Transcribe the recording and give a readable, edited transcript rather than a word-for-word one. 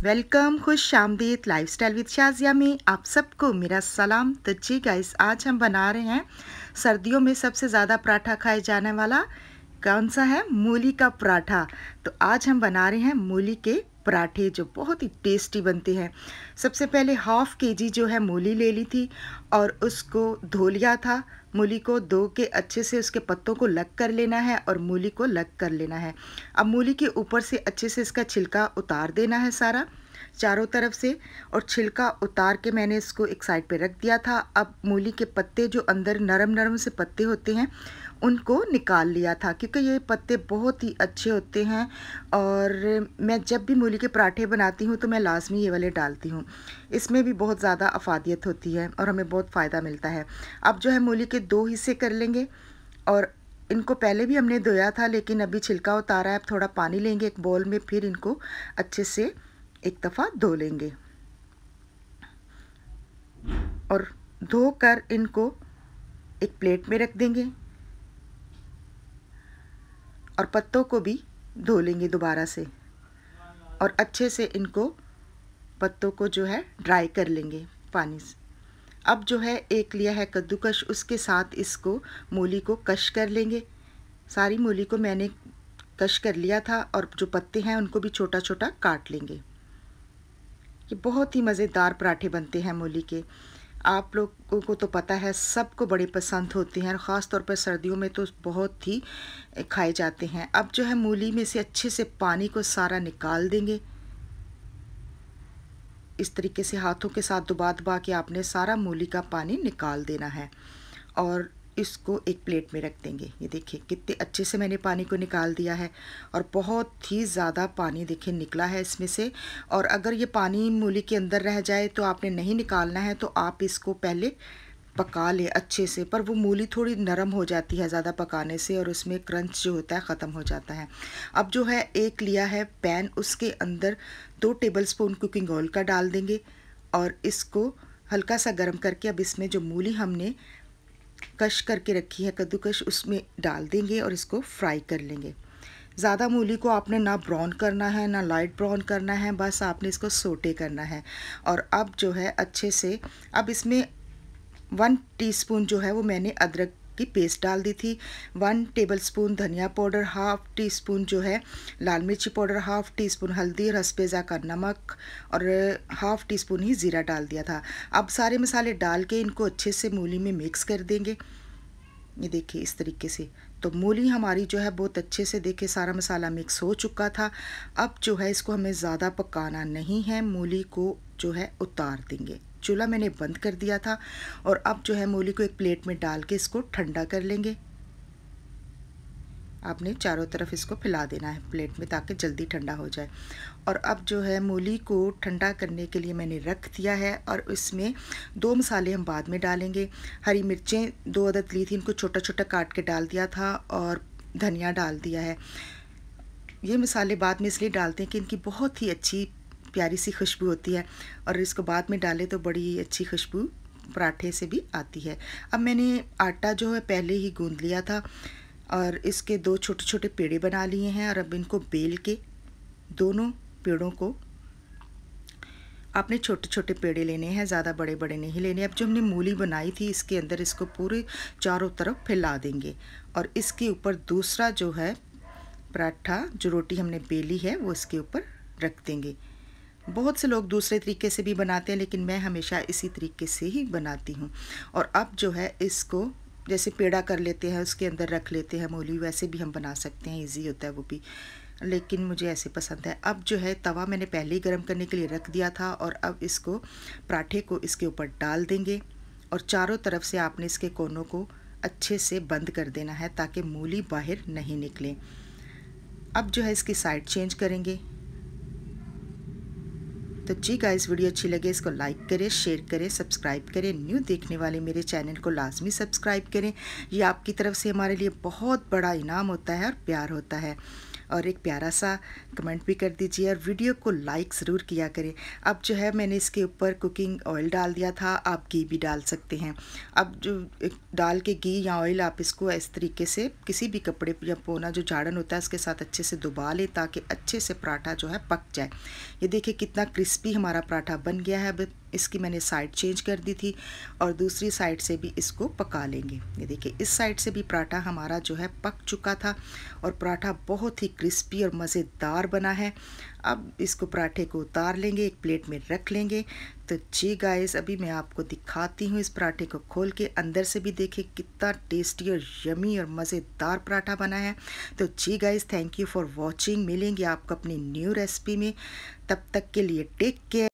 Welcome खुश आमदीद lifestyle with Shazia में आप सबको मेरा सलाम। तो जी गाइस, आज हम बना रहे हैं सर्दियों में सबसे ज़्यादा पराठा खाए जाने वाला कौन सा है, मूली का पराठा। तो आज हम बना रहे हैं मूली के पराठे जो बहुत ही टेस्टी बनते हैं। सबसे पहले हाफ़ केजी जो है मूली ले ली थी और उसको धो लिया था। मूली को धो के अच्छे से उसके पत्तों को अलग कर लेना है और मूली को अलग कर लेना है। अब मूली के ऊपर से अच्छे से इसका छिलका उतार देना है सारा चारों तरफ से, और छिलका उतार के मैंने इसको एक साइड पे रख दिया था। अब मूली के पत्ते जो अंदर नरम नरम से पत्ते होते हैं उनको निकाल लिया था, क्योंकि ये पत्ते बहुत ही अच्छे होते हैं और मैं जब भी मूली के पराठे बनाती हूँ तो मैं लाजमी ये वाले डालती हूँ। इसमें भी बहुत ज़्यादा अफादियत होती है और हमें बहुत फ़ायदा मिलता है। अब जो है मूली के 2 हिस्से कर लेंगे और इनको पहले भी हमने धोया था लेकिन अभी छिलका उतारा है। अब थोड़ा पानी लेंगे एक बाउल में, फिर इनको अच्छे से एक दफ़ा धो लेंगे और धोकर इनको एक प्लेट में रख देंगे और पत्तों को भी धो लेंगे दोबारा से और अच्छे से इनको पत्तों को जो है ड्राई कर लेंगे पानी से। अब जो है एक लिया है कद्दूकश, उसके साथ इसको मूली को कश कर लेंगे। सारी मूली को मैंने कश कर लिया था और जो पत्ते हैं उनको भी छोटा छोटा काट लेंगे। ये बहुत ही मज़ेदार पराठे बनते हैं मूली के। आप लोगों को तो पता है सबको बड़े पसंद होते हैं और ख़ास तौर पर सर्दियों में तो बहुत ही खाए जाते हैं। अब जो है मूली में से अच्छे से पानी को सारा निकाल देंगे। इस तरीके से हाथों के साथ दबा दबा के आपने सारा मूली का पानी निकाल देना है और इसको एक प्लेट में रख देंगे। ये देखिए कितने अच्छे से मैंने पानी को निकाल दिया है और बहुत ही ज़्यादा पानी देखिए निकला है इसमें से। और अगर ये पानी मूली के अंदर रह जाए तो आपने नहीं निकालना है, तो आप इसको पहले पका ले अच्छे से, पर वो मूली थोड़ी नरम हो जाती है ज़्यादा पकाने से और उसमें क्रंच जो होता है ख़त्म हो जाता है। अब जो है एक लिया है पैन, उसके अंदर 2 टेबलस्पून कुकिंग ऑयल का डाल देंगे और इसको हल्का सा गर्म करके अब इसमें जो मूली हमने कश करके रखी है कद्दूकश उसमें डाल देंगे और इसको फ्राई कर लेंगे। ज़्यादा मूली को आपने ना ब्राउन करना है ना लाइट ब्राउन करना है, बस आपने इसको सोटे करना है। और अब जो है अच्छे से अब इसमें 1 टीस्पून जो है वो मैंने अदरक की पेस्ट डाल दी थी, 1 टेबलस्पून धनिया पाउडर, हाफ़ टी स्पून जो है लाल मिर्ची पाउडर, हाफ़ टी स्पून हल्दी, रसपेज़ा का नमक और हाफ़ टी स्पून ही ज़ीरा डाल दिया था। अब सारे मसाले डाल के इनको अच्छे से मूली में मिक्स कर देंगे। ये देखिए इस तरीके से। तो मूली हमारी जो है बहुत अच्छे से देखिए सारा मसाला मिक्स हो चुका था। अब जो है इसको हमें ज़्यादा पकाना नहीं है, मूली को जो है उतार देंगे। चूल्हा मैंने बंद कर दिया था और अब जो है मूली को एक प्लेट में डाल के इसको ठंडा कर लेंगे। आपने चारों तरफ इसको फैला देना है प्लेट में ताकि जल्दी ठंडा हो जाए। और अब जो है मूली को ठंडा करने के लिए मैंने रख दिया है और इसमें 2 मसाले हम बाद में डालेंगे। हरी मिर्चें 2 अदद ली थी, इनको छोटा छोटा काट के डाल दिया था और धनिया डाल दिया है। ये मसाले बाद में इसलिए डालते हैं कि इनकी बहुत ही अच्छी प्यारी सी खुशबू होती है और इसको बाद में डालें तो बड़ी अच्छी खुशबू पराठे से भी आती है। अब मैंने आटा जो है पहले ही गूंद लिया था और इसके 2 छोटे छोटे पेड़े बना लिए हैं और अब इनको बेल के दोनों पेड़ों को आपने छोटे छोटे पेड़े लेने हैं, ज़्यादा बड़े बड़े नहीं लेने। अब जो हमने मूली बनाई थी इसके अंदर इसको पूरे चारों तरफ फैला देंगे और इसके ऊपर दूसरा जो है पराठा जो रोटी हमने बेली है वो इसके ऊपर रख देंगे। बहुत से लोग दूसरे तरीके से भी बनाते हैं लेकिन मैं हमेशा इसी तरीके से ही बनाती हूँ। और अब जो है इसको जैसे पेड़ा कर लेते हैं उसके अंदर रख लेते हैं मूली, वैसे भी हम बना सकते हैं, इजी होता है वो भी, लेकिन मुझे ऐसे पसंद है। अब जो है तवा मैंने पहले ही गर्म करने के लिए रख दिया था और अब इसको पराठे को इसके ऊपर डाल देंगे और चारों तरफ से आपने इसके कोनों को अच्छे से बंद कर देना है ताकि मूली बाहर नहीं निकले। अब जो है इसकी साइड चेंज करेंगे। तो जी गाइस, वीडियो अच्छी लगे इसको लाइक करें, शेयर करें, सब्सक्राइब करें। न्यू देखने वाले मेरे चैनल को लाजमी सब्सक्राइब करें। ये आपकी तरफ से हमारे लिए बहुत बड़ा इनाम होता है और प्यार होता है। और एक प्यारा सा कमेंट भी कर दीजिए और वीडियो को लाइक ज़रूर किया करें। अब जो है मैंने इसके ऊपर कुकिंग ऑयल डाल दिया था, आप घी भी डाल सकते हैं। अब जो डाल के घी या ऑयल आप इसको इस तरीके से किसी भी कपड़े या पोना जो झाड़न होता है उसके साथ अच्छे से दबा लें ताकि अच्छे से पराठा जो है पक जाए। ये देखिए कितना क्रिस्पी हमारा पराठा बन गया है। अब इसकी मैंने साइड चेंज कर दी थी और दूसरी साइड से भी इसको पका लेंगे। ये देखिए इस साइड से भी पराठा हमारा जो है पक चुका था और पराठा बहुत ही क्रिस्पी और मज़ेदार बना है। अब इसको पराठे को उतार लेंगे, एक प्लेट में रख लेंगे। तो जी गाइस, अभी मैं आपको दिखाती हूँ इस पराठे को खोल के। अंदर से भी देखिए कितना टेस्टी और यमी और मज़ेदार पराठा बना है। तो जी guys, thank you for watching. मिलेंगे आपको अपनी न्यू रेसिपी में, तब तक के लिए टेक केयर।